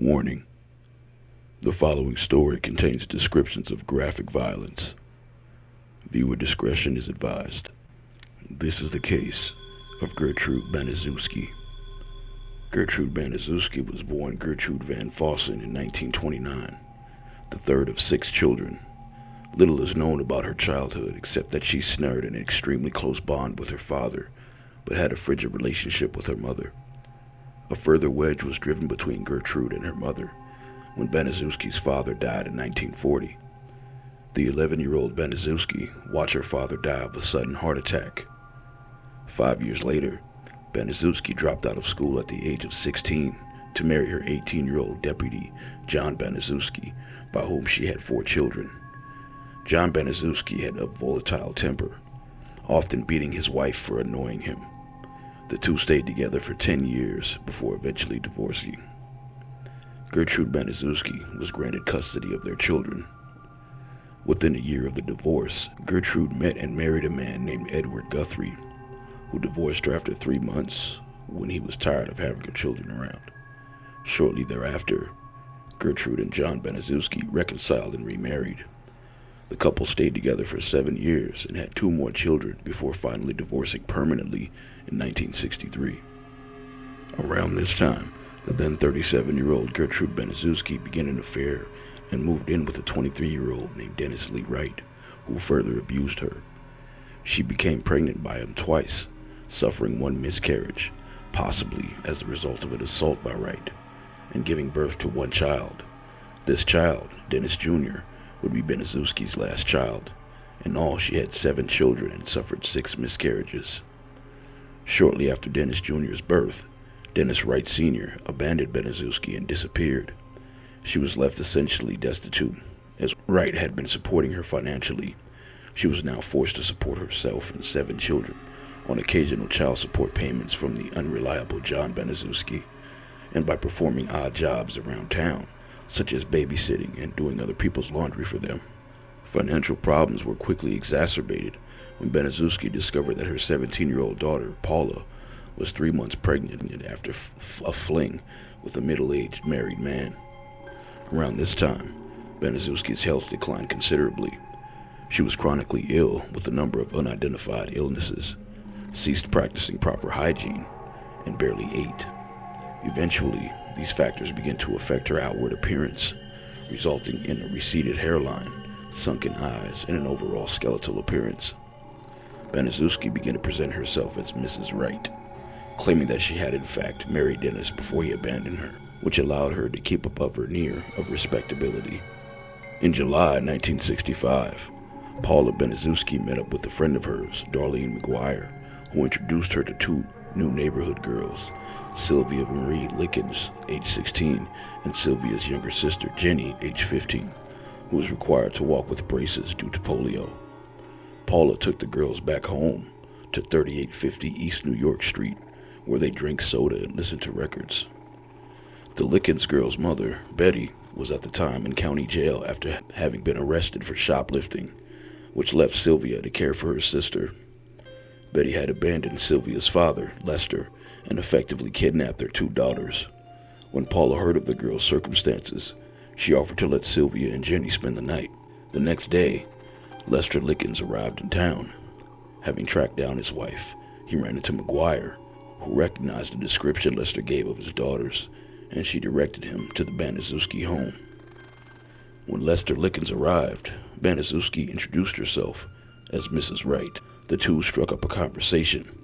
Warning: the following story contains descriptions of graphic violence. Viewer discretion is advised. This is the case of Gertrude Baniszewski. Gertrude Baniszewski was born Gertrude Van Fossen in 1929, the third of 6 children. Little is known about her childhood except that she shared an extremely close bond with her father, but had a frigid relationship with her mother. A further wedge was driven between Gertrude and her mother when Baniszewski's father died in 1940. The 11-year-old Baniszewski watched her father die of a sudden heart attack. 5 years later, Baniszewski dropped out of school at the age of 16 to marry her 18-year-old deputy, John Baniszewski, by whom she had 4 children. John Baniszewski had a volatile temper, often beating his wife for annoying him. The two stayed together for 10 years before eventually divorcing. Gertrude Baniszewski was granted custody of their children. Within a year of the divorce, Gertrude met and married a man named Edward Guthrie, who divorced her after 3 months when he was tired of having her children around. Shortly thereafter, Gertrude and John Baniszewski reconciled and remarried. The couple stayed together for 7 years and had 2 more children before finally divorcing permanently in 1963. Around this time, the then 37-year-old Gertrude Baniszewski began an affair and moved in with a 23-year-old named Dennis Lee Wright, who further abused her. She became pregnant by him twice, suffering 1 miscarriage, possibly as a result of an assault by Wright, and giving birth to 1 child. This child, Dennis Jr., would be Baniszewski's last child. In all, she had 7 children and suffered 6 miscarriages. Shortly after Dennis Jr.'s birth, Dennis Wright Sr. abandoned Baniszewski and disappeared. She was left essentially destitute, as Wright had been supporting her financially. She was now forced to support herself and 7 children on occasional child support payments from the unreliable John Baniszewski, and by performing odd jobs around town, such as babysitting and doing other people's laundry for them. Financial problems were quickly exacerbated when Baniszewski discovered that her 17-year-old daughter, Paula, was 3 months pregnant after a fling with a middle-aged married man. Around this time, Baniszewski's health declined considerably. She was chronically ill with a number of unidentified illnesses, ceased practicing proper hygiene, and barely ate. Eventually, these factors began to affect her outward appearance, resulting in a receded hairline, sunken eyes, and an overall skeletal appearance. Baniszewski began to present herself as Mrs. Wright, claiming that she had in fact married Dennis before he abandoned her, which allowed her to keep up a veneer of respectability. In July 1965, Paula Baniszewski met up with a friend of hers, Darlene McGuire, who introduced her to 2 new neighborhood girls, Sylvia Marie LIKENS, age 16, and Sylvia's younger sister, Jenny, age 15, who was required to walk with braces due to polio. Paula took the girls back home to 3850 East New York Street, where they drank soda and listened to records. The LIKENS girls' mother, Betty, was at the time in county jail after having been arrested for shoplifting, which left Sylvia to care for her sister. Betty had abandoned Sylvia's father, Lester, and effectively kidnapped their 2 daughters. When Paula heard of the girls' circumstances, she offered to let Sylvia and Jenny spend the night. The next day, Lester LIKENS arrived in town. Having tracked down his wife, he ran into McGuire, who recognized the description Lester gave of his daughters, and she directed him to the Baniszewski home. When Lester LIKENS arrived, Baniszewski introduced herself as Mrs. Wright. The two struck up a conversation,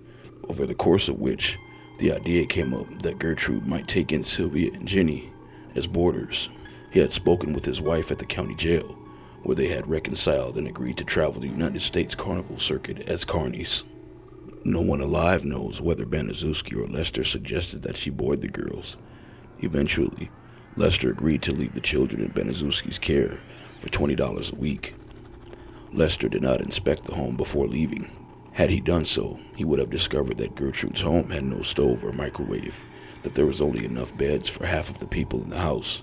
over the course of which the idea came up that Gertrude might take in Sylvia and Jenny as boarders. He had spoken with his wife at the county jail, where they had reconciled and agreed to travel the United States Carnival Circuit as carnies. No one alive knows whether Baniszewski or Lester suggested that she board the girls. Eventually, Lester agreed to leave the children in Baniszewski's care for $20 a week. Lester did not inspect the home before leaving. Had he done so, he would have discovered that Gertrude's home had no stove or microwave, that there was only enough beds for half of the people in the house,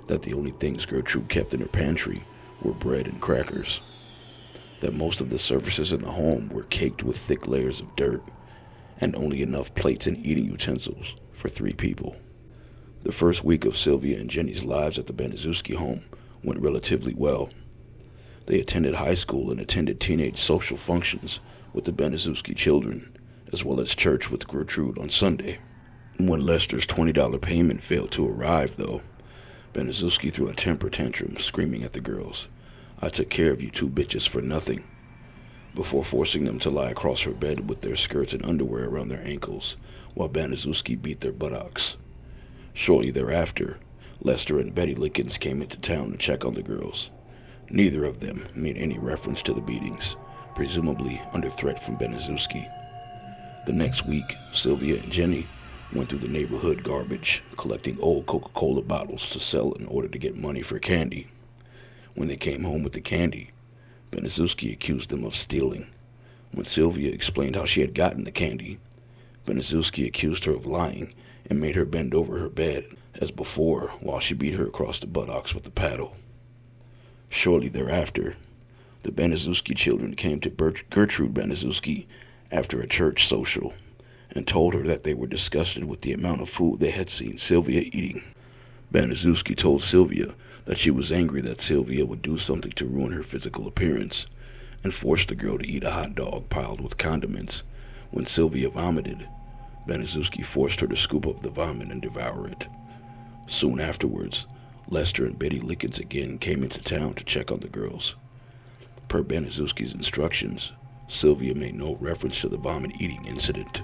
that the only things Gertrude kept in her pantry were bread and crackers, that most of the surfaces in the home were caked with thick layers of dirt, and only enough plates and eating utensils for 3 people. The first week of Sylvia and Jenny's lives at the Baniszewski home went relatively well. They attended high school and attended teenage social functions with the Benezewski children, as well as church with Gertrude on Sunday. When Lester's $20 payment failed to arrive, though, Baniszewski threw a temper tantrum, screaming at the girls, "I took care of you two bitches for nothing," before forcing them to lie across her bed with their skirts and underwear around their ankles, while Baniszewski beat their buttocks. Shortly thereafter, Lester and Betty Likens came into town to check on the girls. Neither of them made any reference to the beatings, presumably under threat from Baniszewski. The next week, Sylvia and Jenny went through the neighborhood garbage, collecting old Coca-Cola bottles to sell in order to get money for candy. When they came home with the candy, Baniszewski accused them of stealing. When Sylvia explained how she had gotten the candy, Baniszewski accused her of lying and made her bend over her bed, as before, while she beat her across the buttocks with a paddle. Shortly thereafter, the Baniszewski children came to Gertrude Baniszewski after a church social and told her that they were disgusted with the amount of food they had seen Sylvia eating. Baniszewski told Sylvia that she was angry that Sylvia would do something to ruin her physical appearance and forced the girl to eat a hot dog piled with condiments. When Sylvia vomited, Baniszewski forced her to scoop up the vomit and devour it. Soon afterwards, Lester and Betty Likens again came into town to check on the girls. Per Baniszewski's instructions, Sylvia made no reference to the vomit-eating incident.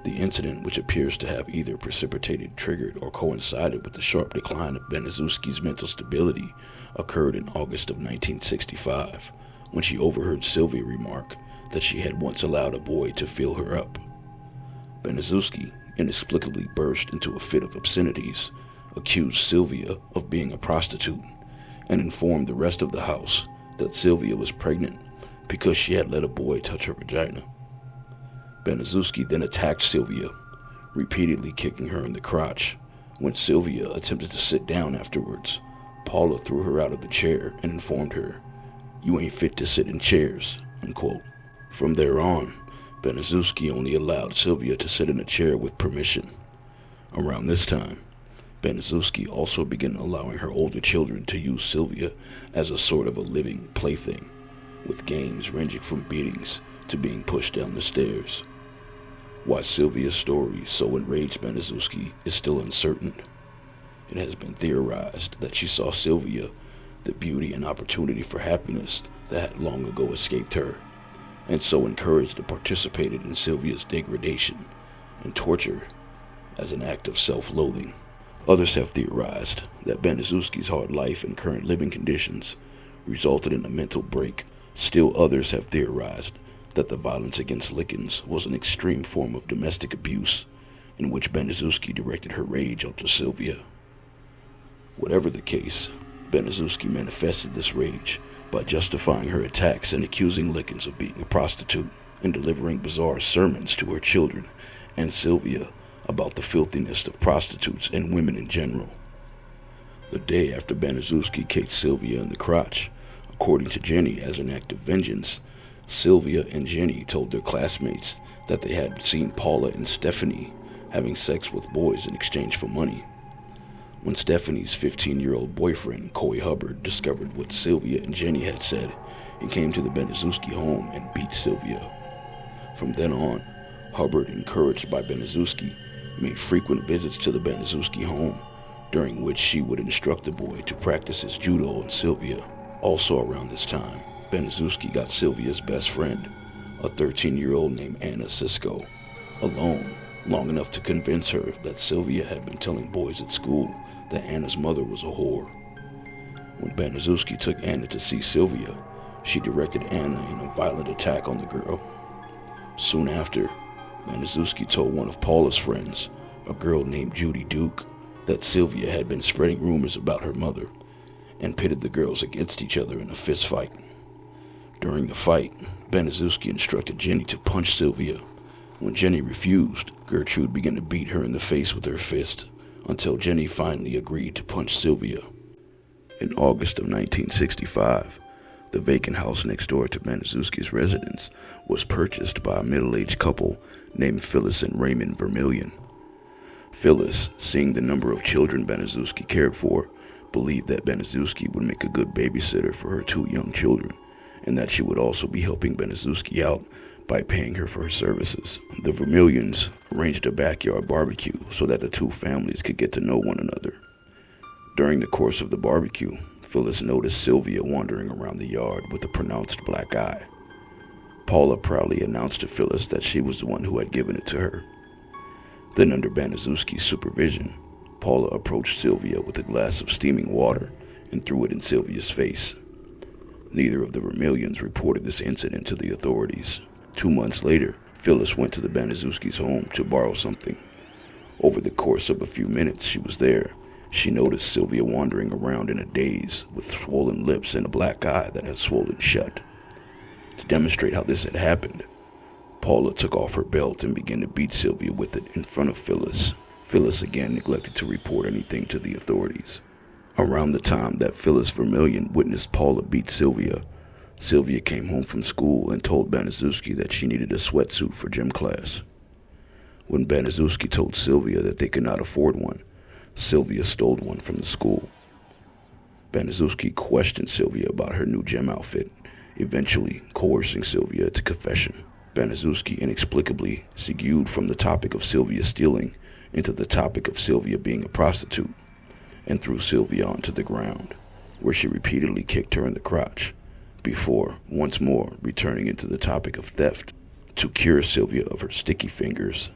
The incident, which appears to have either precipitated, triggered, or coincided with the sharp decline of Baniszewski's mental stability, occurred in August of 1965, when she overheard Sylvia remark that she had once allowed a boy to fill her up. Baniszewski inexplicably burst into a fit of obscenities, accused Sylvia of being a prostitute, and informed the rest of the house that Sylvia was pregnant because she had let a boy touch her vagina. Baniszewski then attacked Sylvia, repeatedly kicking her in the crotch. When Sylvia attempted to sit down afterwards, Paula threw her out of the chair and informed her, "You ain't fit to sit in chairs," unquote. From there on, Baniszewski only allowed Sylvia to sit in a chair with permission. Around this time, Baniszewski also began allowing her older children to use Sylvia as a sort of a living plaything, with games ranging from beatings to being pushed down the stairs. Why Sylvia's story so enraged Baniszewski is still uncertain. It has been theorized that she saw Sylvia the beauty and opportunity for happiness that had long ago escaped her, and so encouraged and participated in Sylvia's degradation and torture as an act of self-loathing. Others have theorized that Baniszewski's hard life and current living conditions resulted in a mental break. Still others have theorized that the violence against Likens was an extreme form of domestic abuse in which Baniszewski directed her rage onto Sylvia. Whatever the case, Baniszewski manifested this rage by justifying her attacks and accusing Likens of being a prostitute and delivering bizarre sermons to her children and Sylvia about the filthiness of prostitutes and women in general. The day after Baniszewski kicked Sylvia in the crotch, according to Jenny, as an act of vengeance, Sylvia and Jenny told their classmates that they had seen Paula and Stephanie having sex with boys in exchange for money. When Stephanie's 15-year-old boyfriend, Coy Hubbard, discovered what Sylvia and Jenny had said, he came to the Baniszewski home and beat Sylvia. From then on, Hubbard, encouraged by Baniszewski, made frequent visits to the Baniszewski home, during which she would instruct the boy to practice his judo on Sylvia. Also around this time, Baniszewski got Sylvia's best friend, a 13-year-old named Anna Cisco, alone long enough to convince her that Sylvia had been telling boys at school that Anna's mother was a whore. When Baniszewski took Anna to see Sylvia, she directed Anna in a violent attack on the girl. Soon after, Baniszewski told one of Paula's friends, a girl named Judy Duke, that Sylvia had been spreading rumors about her mother and pitted the girls against each other in a fist fight. During the fight, Baniszewski instructed Jenny to punch Sylvia. When Jenny refused, Gertrude began to beat her in the face with her fist until Jenny finally agreed to punch Sylvia. In August of 1965, the vacant house next door to Baniszewski's residence was purchased by a middle-aged couple named Phyllis and Raymond Vermillion. Phyllis, seeing the number of children Baniszewski cared for, believed that Baniszewski would make a good babysitter for her 2 young children, and that she would also be helping Baniszewski out by paying her for her services. The Vermillions arranged a backyard barbecue so that the 2 families could get to know one another. During the course of the barbecue, Phyllis noticed Sylvia wandering around the yard with a pronounced black eye. Paula proudly announced to Phyllis that she was the one who had given it to her. Then, under Baniszewski's supervision, Paula approached Sylvia with a glass of steaming water and threw it in Sylvia's face. Neither of the Vermillions reported this incident to the authorities. 2 months later, Phyllis went to the Baniszewskis' home to borrow something. Over the course of a few minutes she was there, she noticed Sylvia wandering around in a daze with swollen lips and a black eye that had swollen shut. To demonstrate how this had happened, Paula took off her belt and began to beat Sylvia with it in front of Phyllis. Phyllis again neglected to report anything to the authorities. Around the time that Phyllis Vermillion witnessed Paula beat Sylvia, Sylvia came home from school and told Baniszewski that she needed a sweatsuit for gym class. When Baniszewski told Sylvia that they could not afford one, Sylvia stole one from the school. Baniszewski questioned Sylvia about her new gym outfit, eventually coercing Sylvia to confession. Baniszewski inexplicably segued from the topic of Sylvia stealing into the topic of Sylvia being a prostitute, and threw Sylvia onto the ground, where she repeatedly kicked her in the crotch, before, once more, returning into the topic of theft. To cure Sylvia of her sticky fingers,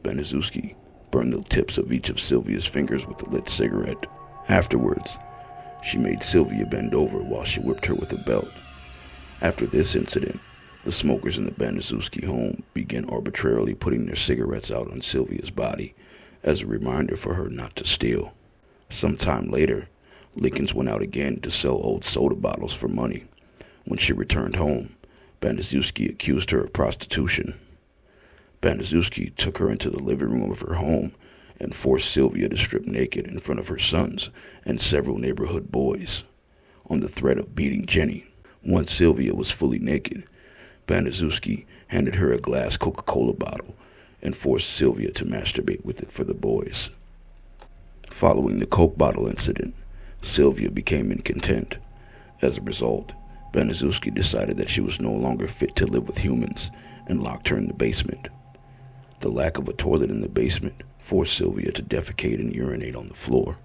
Baniszewski burned the tips of each of Sylvia's fingers with a lit cigarette. Afterwards, she made Sylvia bend over while she whipped her with a belt. After this incident, the smokers in the Baniszewski home began arbitrarily putting their cigarettes out on Sylvia's body as a reminder for her not to steal. Sometime later, LIKENS went out again to sell old soda bottles for money. When she returned home, Baniszewski accused her of prostitution. Baniszewski took her into the living room of her home and forced Sylvia to strip naked in front of her sons and several neighborhood boys, on the threat of beating Jenny. Once Sylvia was fully naked, Baniszewski handed her a glass Coca-Cola bottle and forced Sylvia to masturbate with it for the boys. Following the Coke bottle incident, Sylvia became incontent. As a result, Baniszewski decided that she was no longer fit to live with humans and locked her in the basement. The lack of a toilet in the basement forced Sylvia to defecate and urinate on the floor.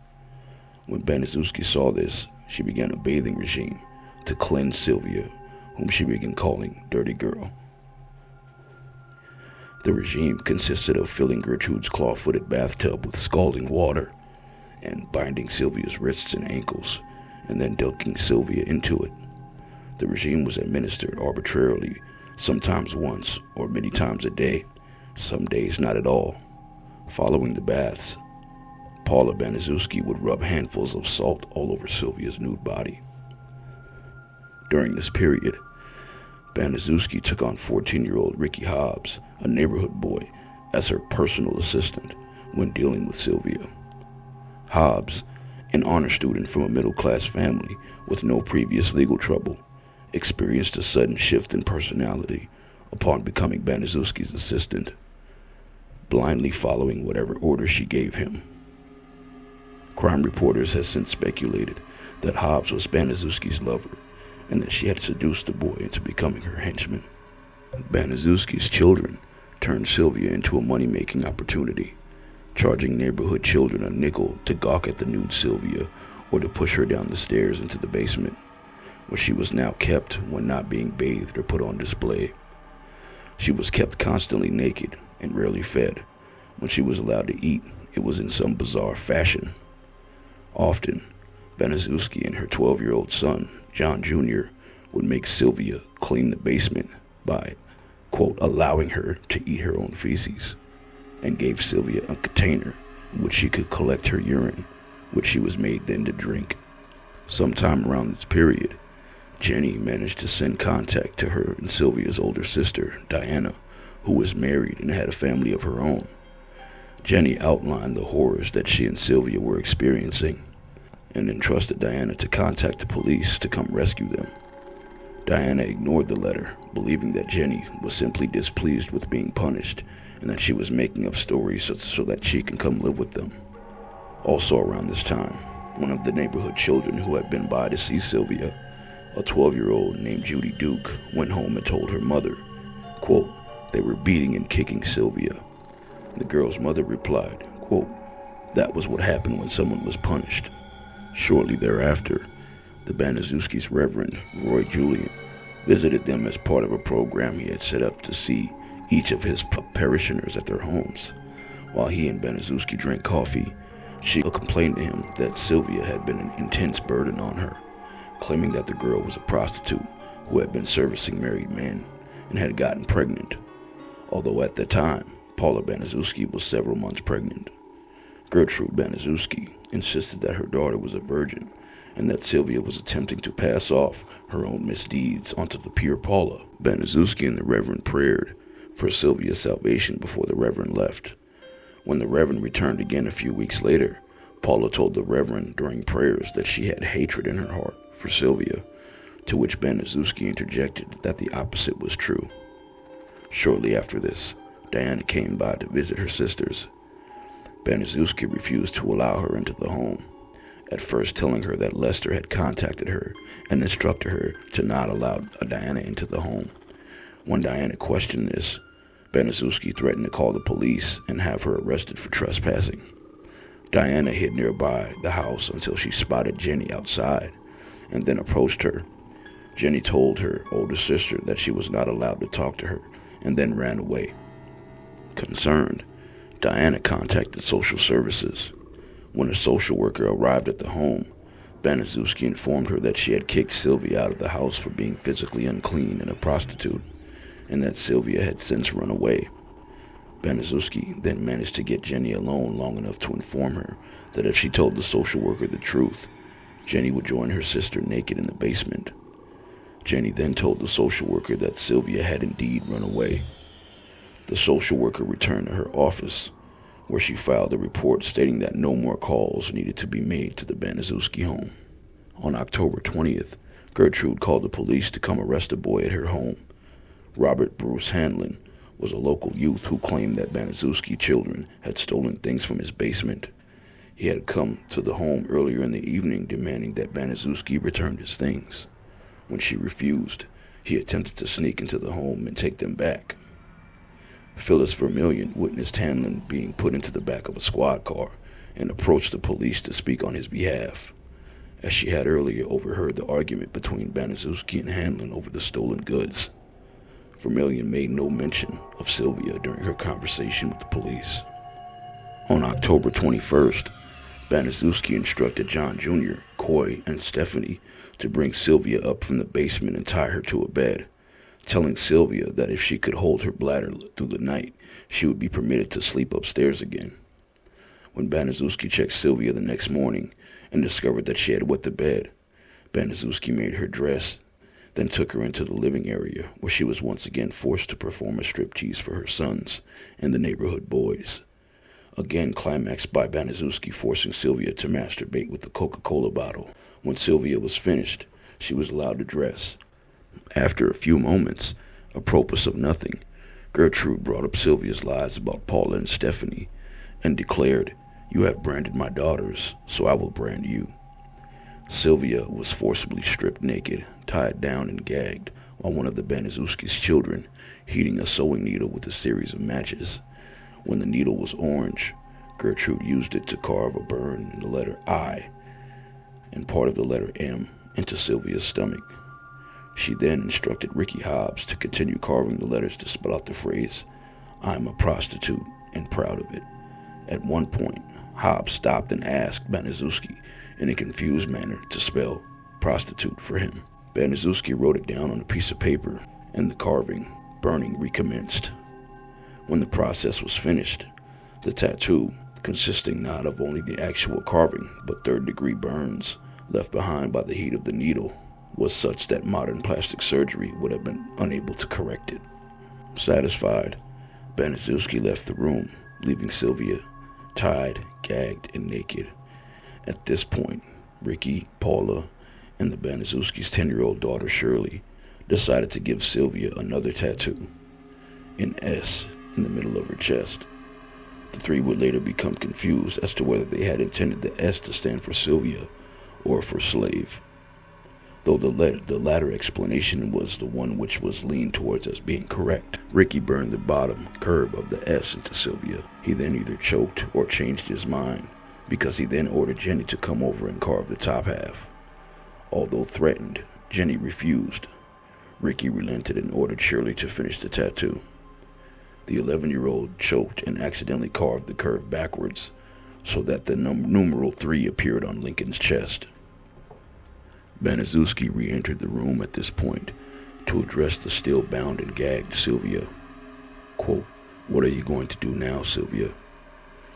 When Baniszewski saw this, she began a bathing regime to cleanse Sylvia, whom she began calling Dirty Girl. The regime consisted of filling Gertrude's claw-footed bathtub with scalding water and binding Sylvia's wrists and ankles, and then dunking Sylvia into it. The regime was administered arbitrarily, sometimes once or many times a day, some days not at all. Following the baths, Paula Baniszewski would rub handfuls of salt all over Sylvia's nude body. During this period, Baniszewski took on 14-year-old Ricky Hobbs, a neighborhood boy, as her personal assistant when dealing with Sylvia. Hobbs, an honor student from a middle-class family with no previous legal trouble, experienced a sudden shift in personality upon becoming Baniszewski's assistant, blindly following whatever order she gave him. Crime reporters have since speculated that Hobbs was Baniszewski's lover and that she had seduced the boy into becoming her henchman. Baniszewski's children turned Sylvia into a money-making opportunity, charging neighborhood children a nickel to gawk at the nude Sylvia or to push her down the stairs into the basement, where she was now kept when not being bathed or put on display. She was kept constantly naked and rarely fed. When she was allowed to eat, it was in some bizarre fashion. Often, Baniszewski and her 12-year-old son, John Jr., would make Sylvia clean the basement by, quote, allowing her to eat her own feces, and gave Sylvia a container in which she could collect her urine, which she was made then to drink. Sometime around this period, Jenny managed to send contact to her and Sylvia's older sister, Diana, who was married and had a family of her own. Jenny outlined the horrors that she and Sylvia were experiencing and entrusted Diana to contact the police to come rescue them. Diana ignored the letter, believing that Jenny was simply displeased with being punished and that she was making up stories so that she can come live with them. Also around this time, one of the neighborhood children who had been by to see Sylvia, a 12-year-old named Judy Duke, went home and told her mother, quote, they were beating and kicking Sylvia. The girl's mother replied, quote, that was what happened when someone was punished. Shortly thereafter, the Baniszewski's Reverend Roy Julian visited them as part of a program he had set up to see each of his parishioners at their homes. While he and Baniszewski drank coffee, she complained to him that Sylvia had been an intense burden on her, claiming that the girl was a prostitute who had been servicing married men and had gotten pregnant, although at the time, Paula Baniszewski was several months pregnant. Gertrude Baniszewski insisted that her daughter was a virgin and that Sylvia was attempting to pass off her own misdeeds onto the pure Paula. Baniszewski and the Reverend prayed for Sylvia's salvation before the Reverend left. When the Reverend returned again a few weeks later, Paula told the Reverend during prayers that she had hatred in her heart for Sylvia, to which Baniszewski interjected that the opposite was true. Shortly after this, Diana came by to visit her sisters. Baniszewski refused to allow her into the home, at first telling her that Lester had contacted her and instructed her to not allow Diana into the home. When Diana questioned this, Baniszewski threatened to call the police and have her arrested for trespassing. Diana hid nearby the house until she spotted Jenny outside and then approached her. Jenny told her older sister that she was not allowed to talk to her and then ran away. Concerned, Diana contacted social services. When a social worker arrived at the home, Baniszewski informed her that she had kicked Sylvia out of the house for being physically unclean and a prostitute, and that Sylvia had since run away. Baniszewski then managed to get Jenny alone long enough to inform her that if she told the social worker the truth, Jenny would join her sister naked in the basement. Jenny then told the social worker that Sylvia had indeed run away. The social worker returned to her office, where she filed a report stating that no more calls needed to be made to the Baniszewski home. On October 20th, Gertrude called the police to come arrest a boy at her home. Robert Bruce Hanlon was a local youth who claimed that Baniszewski children had stolen things from his basement. He had come to the home earlier in the evening demanding that Baniszewski return his things. When she refused, he attempted to sneak into the home and take them back. Phyllis Vermillion witnessed Hanlon being put into the back of a squad car and approached the police to speak on his behalf, as she had earlier overheard the argument between Baniszewski and Hanlon over the stolen goods. Vermillion made no mention of Sylvia during her conversation with the police. On October 21st, Baniszewski instructed John Jr., Coy, and Stephanie to bring Sylvia up from the basement and tie her to a bed, telling Sylvia that if she could hold her bladder through the night, she would be permitted to sleep upstairs again. When Baniszewski checked Sylvia the next morning and discovered that she had wet the bed, Baniszewski made her dress, then took her into the living area, where she was once again forced to perform a striptease for her sons and the neighborhood boys, again climaxed by Baniszewski forcing Sylvia to masturbate with the Coca-Cola bottle. When Sylvia was finished, she was allowed to dress. After a few moments, apropos of nothing, Gertrude brought up Sylvia's lies about Paula and Stephanie and declared, "You have branded my daughters, so I will brand you." Sylvia was forcibly stripped naked, tied down, and gagged, while one of the Baniszewski's children heating a sewing needle with a series of matches. When the needle was orange, Gertrude used it to carve a burn in the letter I and part of the letter M into Sylvia's stomach. She then instructed Ricky Hobbs to continue carving the letters to spell out the phrase, "I'm a prostitute and proud of it." At one point, Hobbs stopped and asked Baniszewski in a confused manner to spell prostitute for him. Baniszewski wrote it down on a piece of paper, and the carving, burning recommenced. When the process was finished, the tattoo, consisting not of only the actual carving but third-degree burns left behind by the heat of the needle, was such that modern plastic surgery would have been unable to correct it. Satisfied, Baniszewski left the room, leaving Sylvia tied, gagged, and naked. At this point, Ricky, Paula, and the Baniszewski's 10-year-old daughter Shirley decided to give Sylvia another tattoo, an S in the middle of her chest. The three would later become confused as to whether they had intended the S to stand for Sylvia or for slave, though the latter explanation was the one which was leaned towards as being correct. Ricky burned the bottom curve of the S into Sylvia. He then either choked or changed his mind, because he then ordered Jenny to come over and carve the top half. Although threatened, Jenny refused. Ricky relented and ordered Shirley to finish the tattoo. The 11-year-old choked and accidentally carved the curve backwards so that the numeral 3 appeared on Lincoln's chest. Baniszewski re-entered the room at this point to address the still bound and gagged Sylvia. Quote, "What are you going to do now, Sylvia?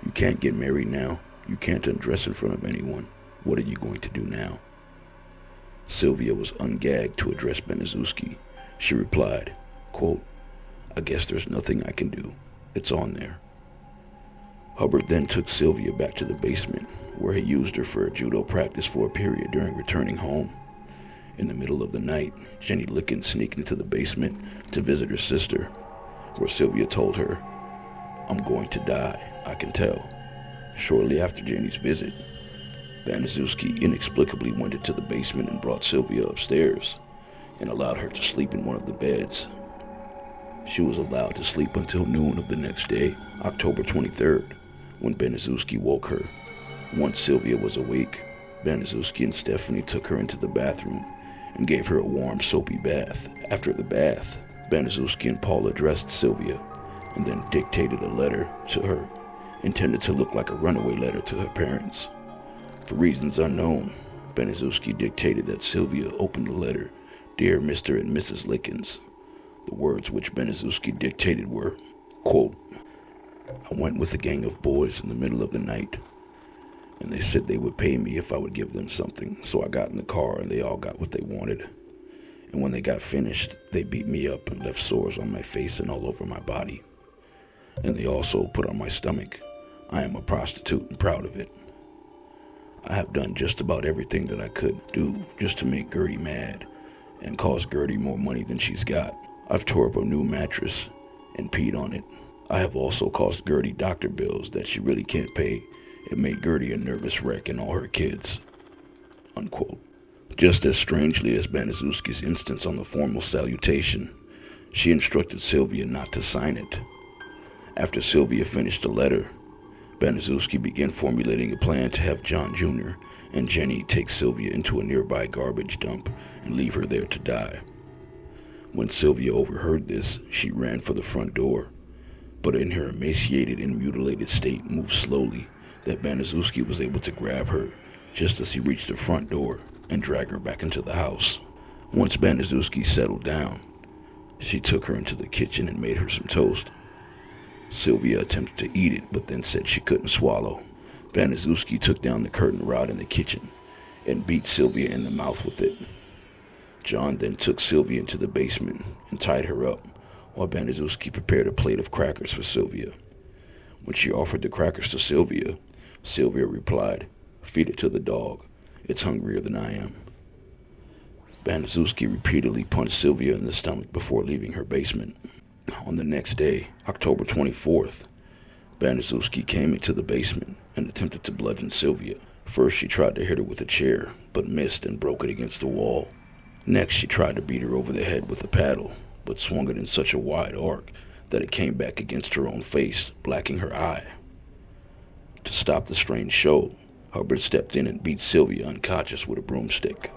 You can't get married now. You can't undress in front of anyone. What are you going to do now?" Sylvia was ungagged to address Baniszewski. She replied, quote, "I guess there's nothing I can do. It's on there." Hubbard then took Sylvia back to the basement, where he used her for a judo practice for a period during returning home. In the middle of the night, Jenny LIKENS sneaked into the basement to visit her sister, where Sylvia told her, "I'm going to die, I can tell." Shortly after Jenny's visit, Baniszewski inexplicably went into the basement and brought Sylvia upstairs and allowed her to sleep in one of the beds. She was allowed to sleep until noon of the next day, October 23rd, when Baniszewski woke her. Once Sylvia was awake, Baniszewski and Stephanie took her into the bathroom and gave her a warm, soapy bath. After the bath, Baniszewski and Paul addressed Sylvia and then dictated a letter to her, intended to look like a runaway letter to her parents. For reasons unknown, Baniszewski dictated that Sylvia open the letter, "Dear Mr. and Mrs. LIKENS." The words which Baniszewski dictated were, quote, "I went with a gang of boys in the middle of the night, and they said they would pay me if I would give them something, so I got in the car and they all got what they wanted. And when they got finished, they beat me up and left sores on my face and all over my body. And they also put on my stomach. I am a prostitute and proud of it. I have done just about everything that I could do just to make Gertie mad and cause Gertie more money than she's got. I've tore up a new mattress and peed on it. I have also caused Gertie doctor bills that she really can't pay and made Gertie a nervous wreck and all her kids." Unquote. Just as strangely as Baniszewski's instance on the formal salutation, she instructed Sylvia not to sign it. After Sylvia finished the letter, Baniszewski began formulating a plan to have John Jr. and Jenny take Sylvia into a nearby garbage dump and leave her there to die. When Sylvia overheard this, she ran for the front door, but in her emaciated and mutilated state moved slowly that Baniszewski was able to grab her just as he reached the front door and drag her back into the house. Once Baniszewski settled down, she took her into the kitchen and made her some toast. Sylvia attempted to eat it, but then said she couldn't swallow. Baniszewski took down the curtain rod in the kitchen and beat Sylvia in the mouth with it. John then took Sylvia into the basement and tied her up, while Baniszewski prepared a plate of crackers for Sylvia. When she offered the crackers to Sylvia, Sylvia replied, "Feed it to the dog. It's hungrier than I am." Baniszewski repeatedly punched Sylvia in the stomach before leaving her basement. On the next day, October 24th, Baniszewski came into the basement and attempted to bludgeon Sylvia. First, she tried to hit her with a chair, but missed and broke it against the wall. Next, she tried to beat her over the head with a paddle, but swung it in such a wide arc that it came back against her own face, blacking her eye. To stop the strange show, Hubbard stepped in and beat Sylvia unconscious with a broomstick.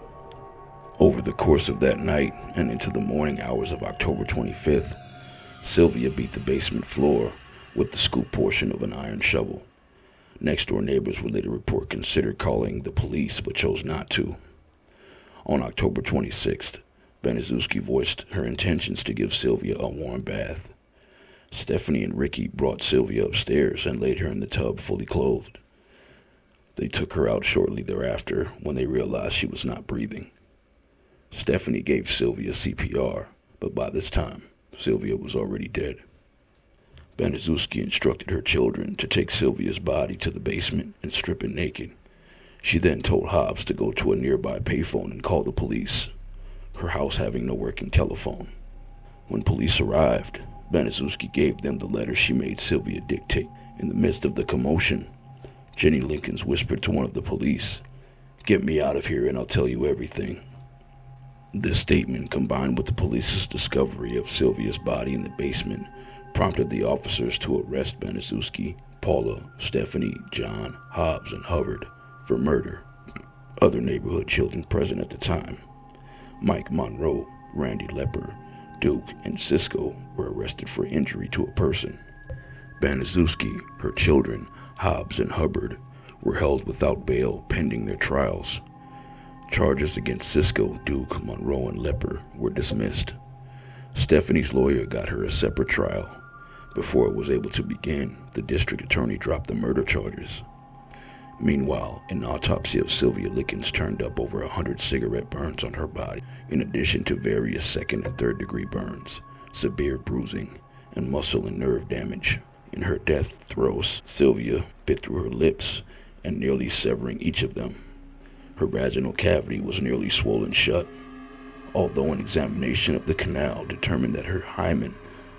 Over the course of that night and into the morning hours of October 25th, Sylvia beat the basement floor with the scoop portion of an iron shovel. Next-door neighbors would later report considered calling the police but chose not to. On October 26th, Baniszewski voiced her intentions to give Sylvia a warm bath. Stephanie and Ricky brought Sylvia upstairs and laid her in the tub fully clothed. They took her out shortly thereafter when they realized she was not breathing. Stephanie gave Sylvia CPR, but by this time, Sylvia was already dead. Baniszewski instructed her children to take Sylvia's body to the basement and strip it naked. She then told Hobbs to go to a nearby payphone and call the police, her house having no working telephone. When police arrived, Baniszewski gave them the letter she made Sylvia dictate. In the midst of the commotion, Jenny Likens whispered to one of the police, "Get me out of here and I'll tell you everything." This statement, combined with the police's discovery of Sylvia's body in the basement, prompted the officers to arrest Baniszewski, Paula, Stephanie, John, Hobbs, and Hubbard for murder. Other neighborhood children present at the time, Mike Monroe, Randy Lepper, Duke, and Cisco, were arrested for injury to a person. Baniszewski, her children, Hobbs, and Hubbard were held without bail pending their trials. Charges against Cisco, Duke, Monroe, and Lepper were dismissed. Stephanie's lawyer got her a separate trial. Before it was able to begin, the district attorney dropped the murder charges. Meanwhile, an autopsy of Sylvia Likens turned up over 100 cigarette burns on her body, in addition to various second and third degree burns, severe bruising, and muscle and nerve damage. In her death throes, Sylvia bit through her lips and nearly severing each of them. Her vaginal cavity was nearly swollen shut, although an examination of the canal determined that her hymen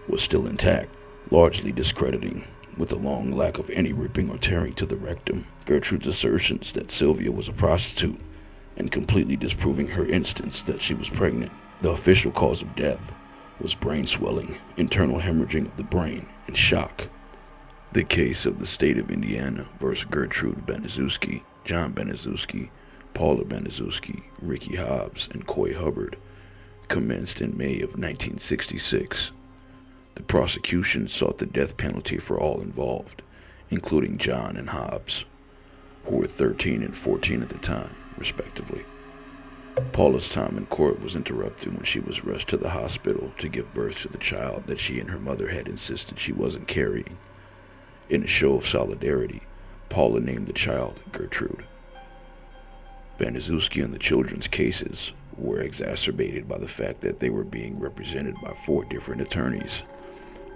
was still intact, largely discrediting with a long lack of any ripping or tearing to the rectum, Gertrude's assertions that Sylvia was a prostitute, and completely disproving her instance that she was pregnant. The official cause of death was brain swelling, internal hemorrhaging of the brain, and shock. The case of the state of Indiana versus Gertrude Baniszewski, John Baniszewski, Paula Baniszewski, Ricky Hobbs, and Coy Hubbard commenced in May of 1966. The prosecution sought the death penalty for all involved, including John and Hobbs, who were 13 and 14 at the time, respectively. Paula's time in court was interrupted when she was rushed to the hospital to give birth to the child that she and her mother had insisted she wasn't carrying. In a show of solidarity, Paula named the child Gertrude. Baniszewski and the children's cases were exacerbated by the fact that they were being represented by 4 different attorneys,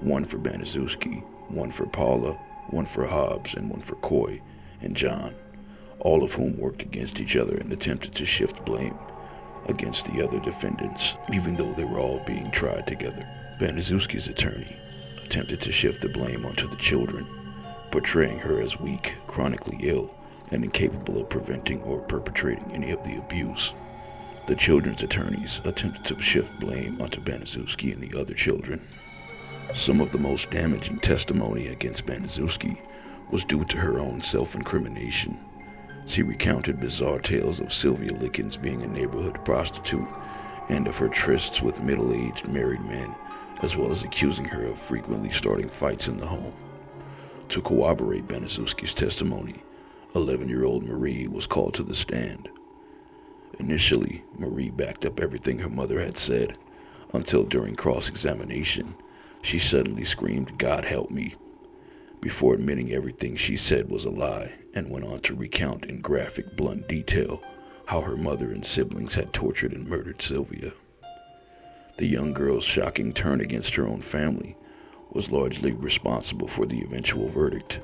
one for Baniszewski, one for Paula, one for Hobbs, and one for Coy and John, all of whom worked against each other and attempted to shift blame against the other defendants, even though they were all being tried together. Baniszewski's attorney attempted to shift the blame onto the children, portraying her as weak, chronically ill, and incapable of preventing or perpetrating any of the abuse. The children's attorneys attempted to shift blame onto Baniszewski and the other children. Some of the most damaging testimony against Baniszewski was due to her own self-incrimination. She recounted bizarre tales of Sylvia Likens being a neighborhood prostitute and of her trysts with middle-aged married men, as well as accusing her of frequently starting fights in the home. To corroborate Baniszewski's testimony, 11-year-old Marie was called to the stand. Initially, Marie backed up everything her mother had said, until during cross-examination, she suddenly screamed, "God help me," before admitting everything she said was a lie, and went on to recount in graphic, blunt detail how her mother and siblings had tortured and murdered Sylvia. The young girl's shocking turn against her own family was largely responsible for the eventual verdict.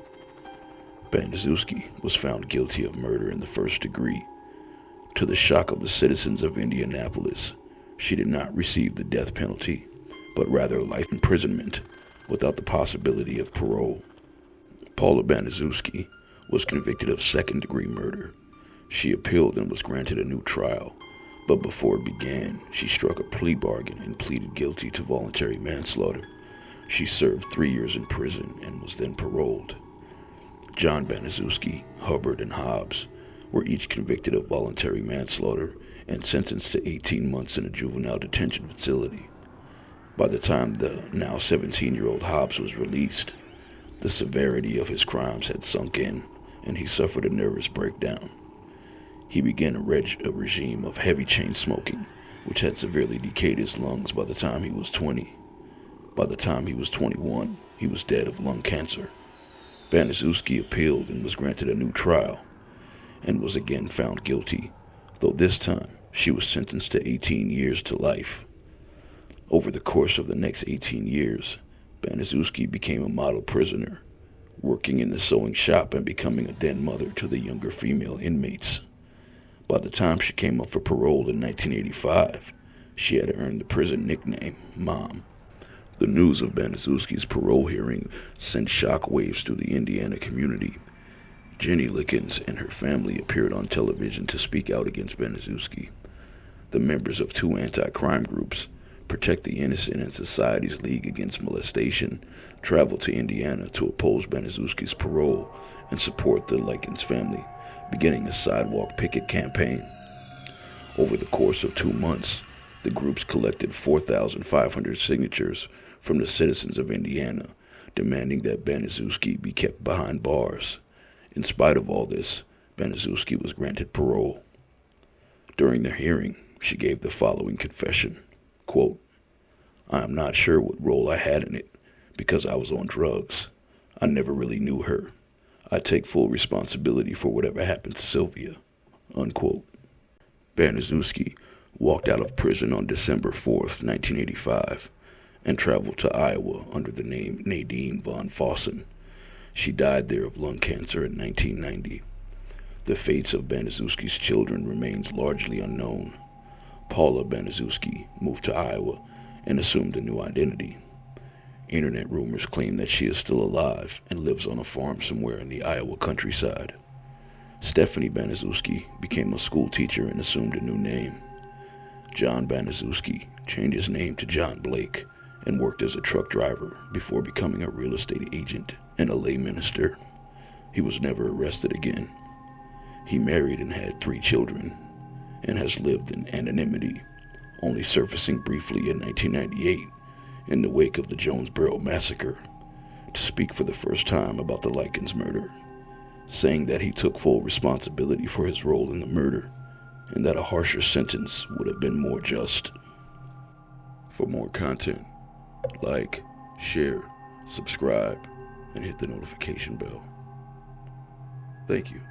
Baniszewski was found guilty of murder in the first degree. To the shock of the citizens of Indianapolis, she did not receive the death penalty, but rather life imprisonment without the possibility of parole. Paula Baniszewski was convicted of second-degree murder. She appealed and was granted a new trial, but before it began, she struck a plea bargain and pleaded guilty to voluntary manslaughter. She served 3 years in prison and was then paroled. John Baniszewski, Hubbard, and Hobbs were each convicted of voluntary manslaughter and sentenced to 18 months in a juvenile detention facility. By the time the now 17-year-old Hobbs was released, the severity of his crimes had sunk in, and he suffered a nervous breakdown. He began a regime of heavy chain smoking, which had severely decayed his lungs by the time he was 20. By the time he was 21, he was dead of lung cancer. Baniszewski appealed and was granted a new trial, and was again found guilty, though this time she was sentenced to 18 years to life. Over the course of the next 18 years, Baniszewski became a model prisoner, working in the sewing shop and becoming a den mother to the younger female inmates. By the time she came up for parole in 1985, she had earned the prison nickname Mom. The news of Baniszewski's parole hearing sent shockwaves through the Indiana community. Jenny LIKENS and her family appeared on television to speak out against Baniszewski. The members of two anti-crime groups, Protect the Innocent and Society's League Against Molestation, traveled to Indiana to oppose Baniszewski's parole and support the LIKENS family, beginning a sidewalk picket campaign. Over the course of 2 months, the groups collected 4,500 signatures from the citizens of Indiana, demanding that Baniszewski be kept behind bars. In spite of all this, Baniszewski was granted parole. During the hearing, she gave the following confession, quote, "I am not sure what role I had in it, because I was on drugs. I never really knew her. I take full responsibility for whatever happened to Sylvia," unquote. Baniszewski walked out of prison on December 4th, 1985, and traveled to Iowa under the name Nadine von Fossen. She died there of lung cancer in 1990. The fates of Baniszewski's children remains largely unknown. Paula Baniszewski moved to Iowa and assumed a new identity. Internet rumors claim that she is still alive and lives on a farm somewhere in the Iowa countryside. Stephanie Baniszewski became a school teacher and assumed a new name. John Baniszewski changed his name to John Blake and worked as a truck driver before becoming a real estate agent and a lay minister. He was never arrested again. He married and had 3 children and has lived in anonymity, only surfacing briefly in 1998 in the wake of the Jonesboro massacre to speak for the first time about the LIKENS murder, saying that he took full responsibility for his role in the murder and that a harsher sentence would have been more just. For more content, like, share, subscribe, and hit the notification bell. Thank you.